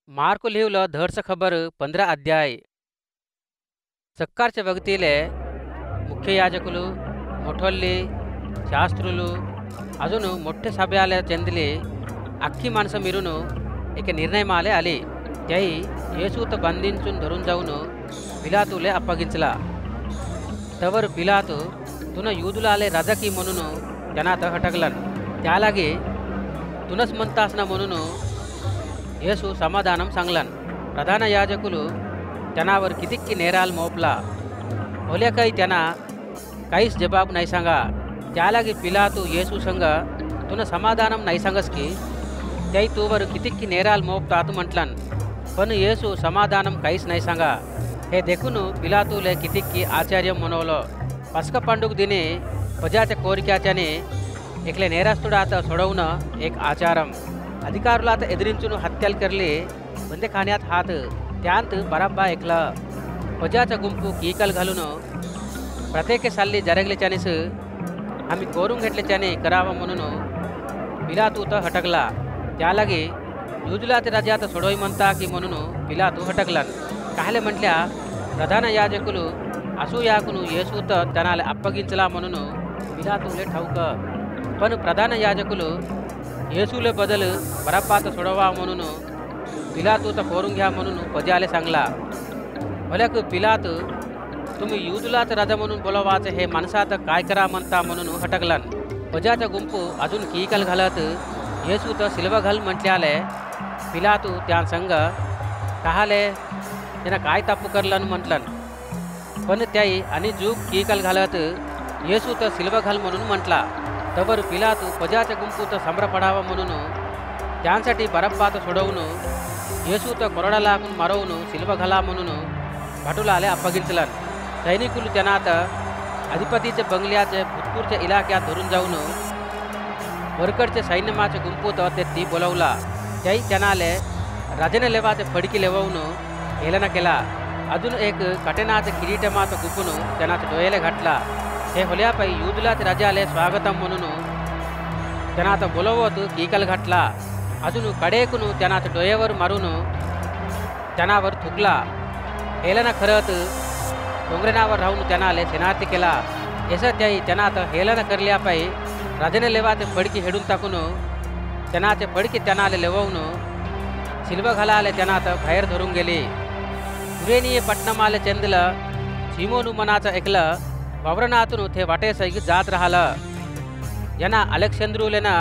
Mark లీవ్లో धडचं खबर 15 अध्याय సత్కార్య వగతిలే ముఖ్య యాజకులు మొఠొల్లి శాస్త్రులు అజును మొట్టె సభ్యాలే చెందిలి అక్కి మనస మిరును ఇక నిర్ణయమాలే అలి జై యేసూత బంధించున్ ధరుంజవును పిలాతులే అప్పగించలా తవరు పిలాతు తున యూదులాలే రజకి మొనును జనాత హటగలన్ त्यालागे తునస్మంతాసన మొనును యేసు సమాధానం సంగ్లన్ ప్రధాన యాజకులు त्यानावर कितिक्की नेराल मोपला होल्या काही त्यांना काहीच जबाब नाही सांगा त्यालागे पिलातू येसू संग तुन समाधानम नाही सांगस की त्याई तूवर कितिक्की नेराल मोपतात म्हटलन पण येसू समाधानम काहीच नाही सांगा हे देखून पिलातूले कितिक्की आचार्य मनवलं पस्क पंडुक दिने प्रजाच्या कोरिक्याच्याने एकले नेरास्तुडात सोडवणं एक आचारम अधिकारुलात एदिरिंचून हत्याल करले बंदे खाण्यात हात त्यांत बराब्बा ऐकला प्रजाचा गुंपू कीकल घालून प्रत्येक साल्ली जरगल्याच्यानेच आम्ही कोरून घेतल्याच्याने करावं म्हणून पिलातू तर हटकला त्यालागे युजुलात राजात सोडोय म्हणता की म्हणून पिलातू हटकला काहले म्हटल्या प्रधान याजकुలు असूयाकुनु येसू तर त्यानाले अप्पगिंचला म्हणून पिलातूले ठाऊक पण प्रधान याजकुలు येसूले बदल बराब्बात सोडवा म्हणून पिलातू तर कोरून घ्या म्हणून प्रजाले सांगला भल्याक पिलात तुम्ही युजुलात राजा म्हणून बोलवाचे हे माणसात काय करा म्हणता म्हणून हटकलन प्रजाचा गुंपू अजून कीकल घालत येसू तर सिल्व घाल म्हटल्याले पिलातू त्या संग कहाले त्यानं काय तापू करलन म्हटलन पण त्याई आणि जूक कीकल घालत येसू तर सिल्व घाल म्हणून म्हटला तवर पिलातू प्रजाच्या गुंपू तर संभ्र पडावा म्हणून त्यांसाठी बराब्बात सोडवून येसू तर कोरडा लागून मरवून सिल्व घाला म्हणून भटुलाले अप्पगिंचलन सैनिकुలు त्यानात अधिपतीचे बंगल्याचे भूतपूरच्या इलाक्यात धरून जाऊन वरकडचे सैन्यमाचे गुंपूत ते बोलवला त्याई त्यानाले राजाने लेवाचे फडकी लेवून हेलना केला अजून एक कटेनाचे किरीटमात गुपून त्यानाचे डोयेले घातला हे होल्यापायी युजुलात राजाले स्वागतम म्हणून त्यानात बोलवत कीकल घातला अजून कडेकून त्यानात डोयेवर मारून त्यानावर थुकला हेलना करत डोंगरेनावर राहून त्यानाले सेनार्थ केला असं त्याई त्यानात हेलना करल्यापायी राजाने लेवाते फडकी हेडून टाकून त्यानाचे फडकी त्यानाले लेवून सिल्व घालाले त्यानात बाहेर धरून गेले कुरेनीय पट्टणमाले चंदलं सिमोनु मनाचं ऐकलं वावरणातून ते वाटे सैग जात राहिलं यांना अलेक्सेंद्रुलेना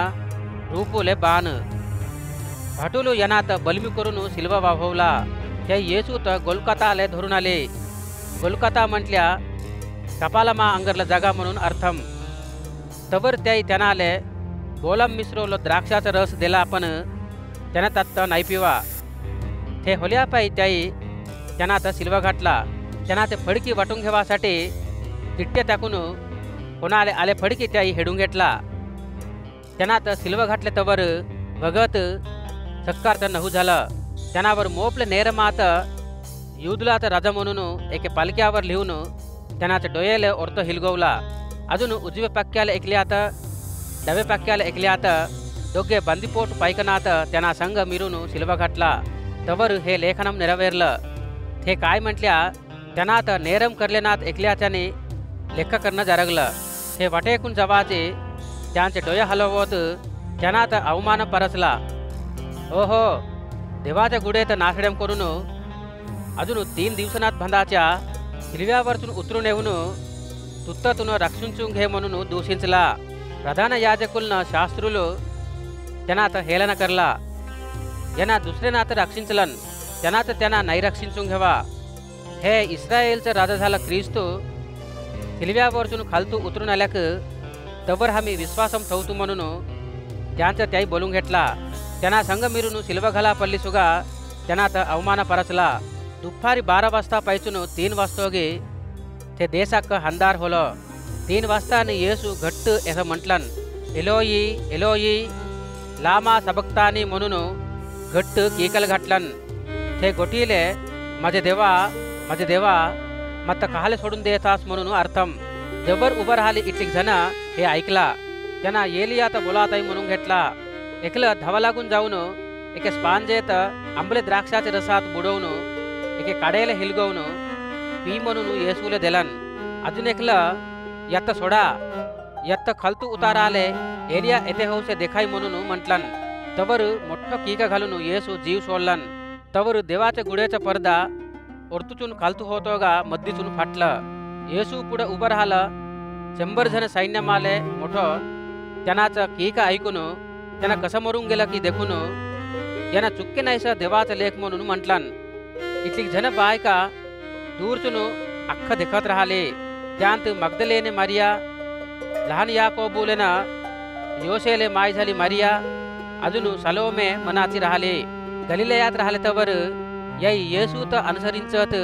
रूपुले बाण भाटुलू यनात बलमी करून सिल्व वाहवला त्या येसू तर गोलकाताले धरून आले गोलकाता म्हटल्या कपालमा अंगरला जागा म्हणून अर्थम तवर त्याई त्यानाले बोलम मिश्रवलं द्राक्षाचा रस दिला पण त्यांना तत्त नाही पिवा ते होल्यापायी त्याई त्यांना सिल्व घातला त्यांना ते फडकी वाटून घेवासाठी तिट्टे टाकून कोणाले आले फडकी त्याई हेडून घेतला त्यांना सिल्व घातले तवर भगत सत्कार तर नहू झालं त्यानावर मोपले नेरमात युदुलात राजा म्हणून एके पालक्यावर लिहून त्यांना डोयेले ओरतो हिलगवला अजून उजवे पक्क्याला ऐकल्यात डवे पक्क्याला ऐकल्यात दोघे बंदीपोट पायकनात त्यांना संघ मिरून सिल्व घातला तवर हे लेखनम नेरवेरलं हे काय म्हटल्या त्यांना नेरम करलेनात ऐकल्याच्याने लेख करणं जरगलं हे वाटेकून जवाचे त्यांचे डोळे हलवत त्यांना अवमान परसला ओहो देवाच्या गुडेत नासड्याम करून अजून 3 दिवसांत बंधाच्या हिरव्यावरतून उतरून येऊन तुत्ततून रक्षिंचून घे म्हणून दूषिंचला प्रधान याजकुलनं शास्त्रुలు त्यांना हेलना करला यांना दुसऱ्यानात रक्षिंचलन त्यांना नाही रक्षिंचून घ्यावा हे इस्रायलचं राजा झाला ख्रिस्तू हिरव्यावरतून खालतू उतरून आल्याक तवर आम्ही विश्वासम ठेवतो म्हणून त्यांचं त्याई बोलून घेतला त्यांना संघ मिरून सिल्व घाला पल्ली सुगा त्यांना अवमान परसला दुपारी 12 वाजता पायचून 3 वाजतोगे ते देशाक हंदार होलं 3 वाजता येसू घट्ट असं म्हटलन एलोई एलोई लामा सबक्तानी म्हणून घट्ट कीकल घातलन ते गोटीले माझे देवा मत कहाले सोडून देतास म्हणून अर्थम जबर उभं राहिले इतलीक जण हे ऐकला त्यांना येलियात बोलाताई म्हणून घेतला एकलं धावा लागून जाऊन एके स्पांजेत आंबले द्राक्षाचे रसात बुडवून एके काडेले हिलगवून पी म्हणून येसूले दिलन. अजून एकलं यत्त सोडा यत्त खालतू उताराले एलिया येथे होऊसे देखाई म्हणून म्हटलन. तवर मोठं कीक घालून येसू जीव सोडलन. तवर देवाच्या गुडेचा पडदा ओरतूचून खालतू होतोगा मध्दीचून फाटलं. येसू पुढे उभं राहिलं. 100 जण सैन्यमाले मोठं त्यांनाचं कीक ऐकून त्यांना कसं मरून गेलं की देखून यांना चुक्के नाहीस देवाचा लेख म्हणून म्हटलन. इतली जण बायका दूरचून अख्खं देखत राहिले. त्यांत मगदलेने मारिया, लहान याकोबुलेना योसेले माय झाली मारिया, अजून सलोमे मनाची राहिले. गलिलयात राहिले तवर याई येसूत अनुसरिंचत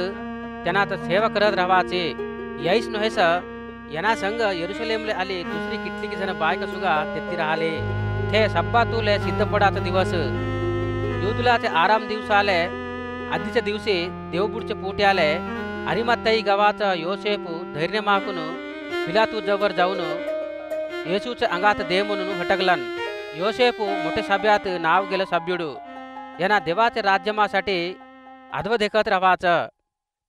त्यांना सेवा करत राहायचे. याईच नव्हेस यांना संग यरुशलेमले आले दुसरी किटली जण बायका सुगा तेथी राहिले. ते सब्बातूले सिद्ध पडाचा दिवस युदुलाचे आराम दिवस आले. आधीच्या दिवशी देवबुडचे पोटे आले. अरिमत्ताई गावाचा योसेपू धैर्य माकून पिलातू जवळ जाऊन येसूच्या अंगात दे म्हणून हटकलन. योसेपू मोठे सभ्यात नाव गेलं सभ्युडू. यांना देवाच्या राज्यमासाठी आधव देखत राहायचं.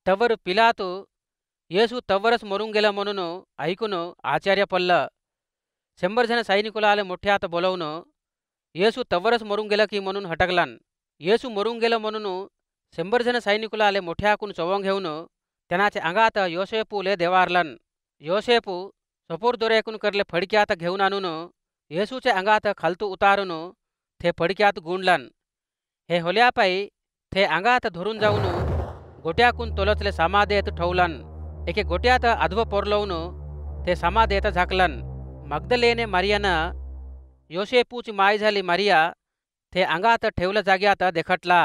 तवर पिलातू येसू तवरच मरून गेलं म्हणून ऐकून आश्चर्य पडलं. 100 जण सैनिकुला आले मोठे हात बोलवून येसू तवरच मरून गेलं की म्हणून हटकलन. येसू मरून गेलं म्हणून 100 जण सैनिकुला आले मोठ्या हाकून चवंग घेऊन त्यांनाच्या अंगात योसेपूले देवारलन. योसेपू सपोर दोरेकून करले फडक्यात घेऊन आणून येसूच्या अंगात खालतू उतारून ते फडक्यात गुंडलन. हे होल्यापायी ते अंगात धरून जाऊन गोट्याकून तोलचले समाधेत ठेवलन. एके गोट्यात अधव पोरलवून ते समाधेत झाकलन. मगदलेने मारियानं योसेपूची माय झाली मारिया ते अंगात ठेवलं जाग्यात देखटला.